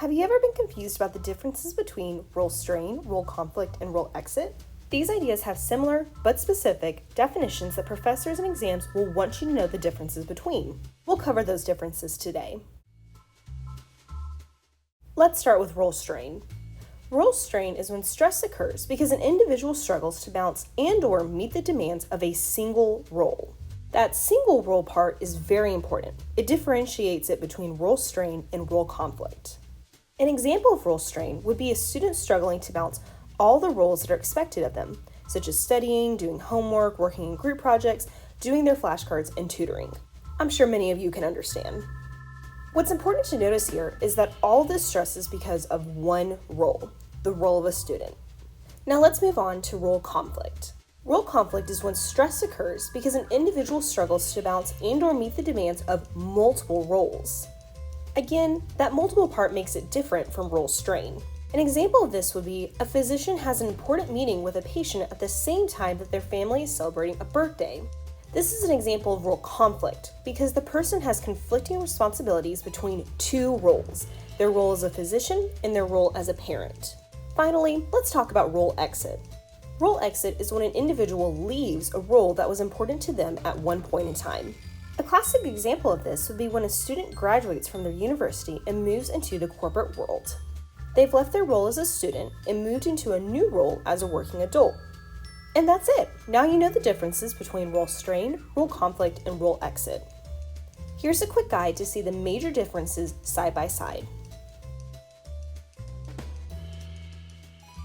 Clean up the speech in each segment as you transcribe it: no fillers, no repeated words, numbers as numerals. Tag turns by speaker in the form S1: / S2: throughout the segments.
S1: Have you ever been confused about the differences between role strain, role conflict, and role exit? These ideas have similar, but specific, definitions that professors and exams will want you to know the differences between. We'll cover those differences today. Let's start with role strain. Role strain is when stress occurs because an individual struggles to balance and/or meet the demands of a single role. That single role part is very important. It differentiates it between role strain and role conflict. An example of role strain would be a student struggling to balance all the roles that are expected of them, such as studying, doing homework, working in group projects, doing their flashcards, and tutoring. I'm sure many of you can understand. What's important to notice here is that all this stress is because of one role, the role of a student. Now let's move on to role conflict. Role conflict is when stress occurs because an individual struggles to balance and/or meet the demands of multiple roles. Again, that multiple part makes it different from role strain. An example of this would be a physician has an important meeting with a patient at the same time that their family is celebrating a birthday. This is an example of role conflict because the person has conflicting responsibilities between two roles, their role as a physician and their role as a parent. Finally, let's talk about role exit. Role exit is when an individual leaves a role that was important to them at one point in time. A classic example of this would be when a student graduates from their university and moves into the corporate world. They've left their role as a student and moved into a new role as a working adult. And that's it. Now you know the differences between role strain, role conflict, and role exit. Here's a quick guide to see the major differences side by side.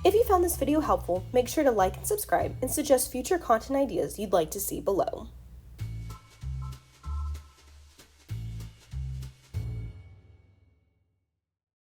S1: If you found this video helpful, make sure to like and subscribe and suggest future content ideas you'd like to see below.